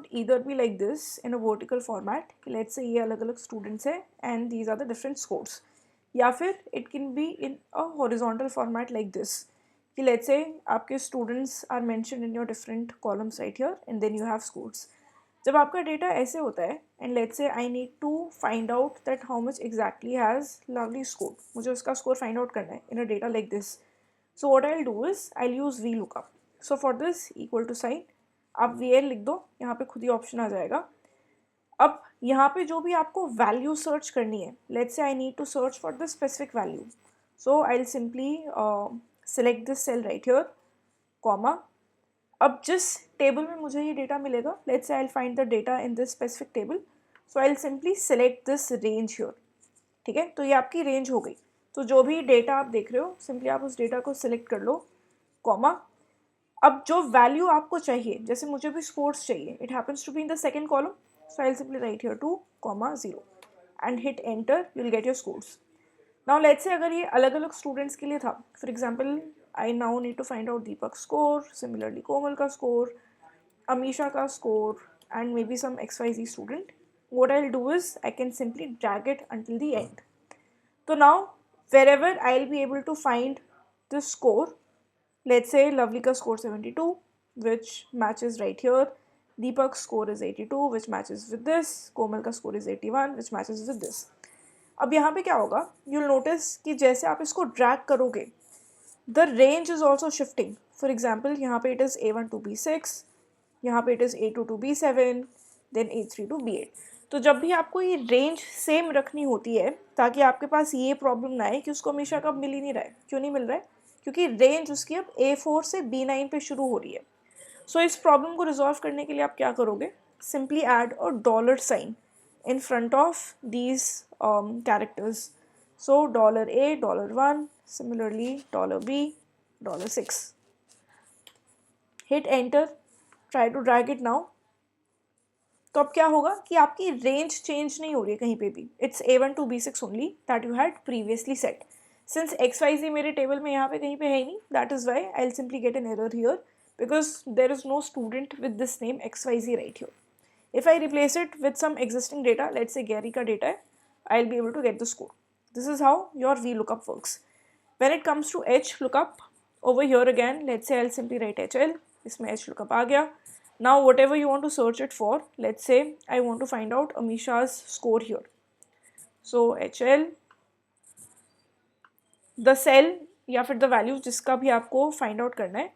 could either be like this in a vertical format, let's say ये अलग अलग students है and these are the different scores, या फिर it can be in a horizontal format like this कि let's say आपके students are mentioned in your different columns right here and then you have scores. जब आपका data ऐसे होता है and let's say I need to find out that how much exactly has Lovely score, मुझे उसका score find out करना है in a data like this. So what I will do is I will use V lookup. So for this equal to sign आप V L लिख दो, यहाँ पे खुद ही ऑप्शन आ जाएगा. अब यहाँ पे जो भी आपको वैल्यू सर्च करनी है, let's say I need to search for the specific value, so I will simply select this cell right here, comma. अब जिस टेबल में मुझे ये डेटा मिलेगा, let's say I will find the data in this specific table, so I will simply select this range here. ठीक है, तो ये आपकी रेंज हो गई. तो जो भी डेटा आप देख रहे हो सिंपली आप उस डेटा को सिलेक्ट कर लो, कॉमा. अब जो वैल्यू आपको चाहिए, जैसे मुझे भी स्कोर्स चाहिए, it happens to be in the second column, so I will simply write here 2, 0 and hit enter, you will get your scores. Now let's say अगर ये अलग अलग स्टूडेंट्स के लिए था, for example I now need to find out Deepak's score, similarly Komal ka score, Amisha ka score, and maybe some XYZ student. What I'll do is I can simply drag it until the end. So now wherever I'll be able to find the score, let's say Lovely ka score 72, which matches right here. Deepak's score is 82, which matches with this. Komal ka score is 81, which matches with this. अब यहाँ पे क्या होगा, you'll notice कि जैसे आप इसको drag करोगे, the range is also shifting. For example, यहाँ पे it is A1 to B6, यहाँ पे it is A2 to B7, then A3 to B8. तो जब भी आपको ये रेंज सेम रखनी होती है ताकि आपके पास ये प्रॉब्लम ना आए कि उसको हमेशा कब मिल ही नहीं रहा है. क्यों नहीं मिल रहा है? क्योंकि रेंज उसकी अब A4 से B9 पे शुरू हो रही है. सो इस प्रॉब्लम को रिजॉल्व करने के लिए आप क्या करोगे, simply add a dollar sign in front of these characters. So $A, $1, similarly $B, $6. Hit enter, try to drag it now. तो अब क्या होगा कि आपकी रेंज चेंज नहीं हो रही है कहीं पे भी. It's A1 to B6 only that you had previously set. Since XYZ मेरे टेबल में यहाँ पे कहीं पे है ही नहीं, that is why I will simply get an error here because there is no student with this name XYZ right here. If I replace it with some existing data, let's say Gary का data है, I'll be able to get the score. This is how your VLOOKUP works. When it comes to HLOOKUP, over here again, let's say I'll simply write HL. इसमें HLOOKUP आ गया. Now whatever you want to search it for, let's say I want to find out Amisha's score here. So HL, the cell या फिर the value जिसका भी आपको find out करना है,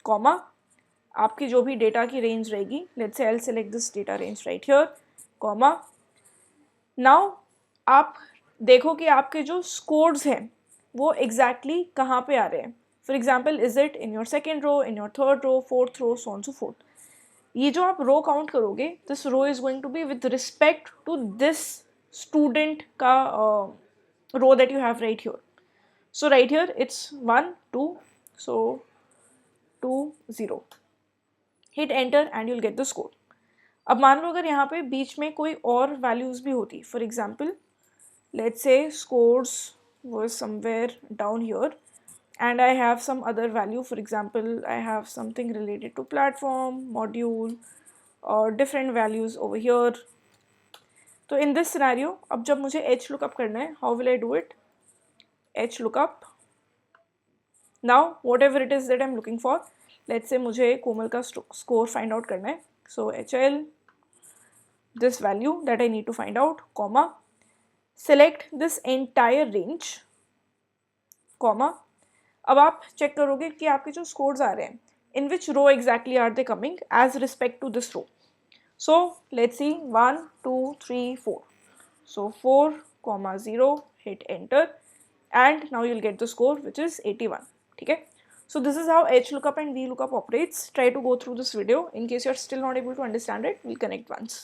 comma, आपकी जो भी डेटा की रेंज रहेगी, let's say I will select this data range right here, comma. Now आप देखो कि आपके जो स्कोर्स हैं वो एग्जैक्टली कहाँ पे आ रहे हैं. For example, is it in your second row, in your third row, fourth row, so on so forth. ये जो आप रो काउंट करोगे, this row is going to be with respect to this student का row that you have right here. So right here it's 1 2, so 2 0. Hit enter and you'll get the score. अब मान लो अगर यहाँ पे बीच में कोई और वैल्यूज़ भी होती, for example let's say scores was somewhere down here and I have some other value, for example I have something related to platform, module और डिफरेंट वैल्यूज़ ओवर हियर. तो इन दिस सिनेरियो अब जब मुझे H lookup करना है, how will I do it? H lookup. Now what ever it is that I am looking for, let's say मुझे कोमल का score find out करना है, सो HL, this value that I need to find out, comma, select this entire range, comma. अब आप check करोगे कि आपके जो स्कोर्स आ रहे हैं, in which row exactly are they coming as respect to this row. So let's see 1 2 3 4. So 4, 0, hit enter and now you'll get the score which is 81. ठीक है. So this is how HLOOKUP and VLOOKUP operates. Try to go through this video. In case you're still not able to understand it, we'll connect once.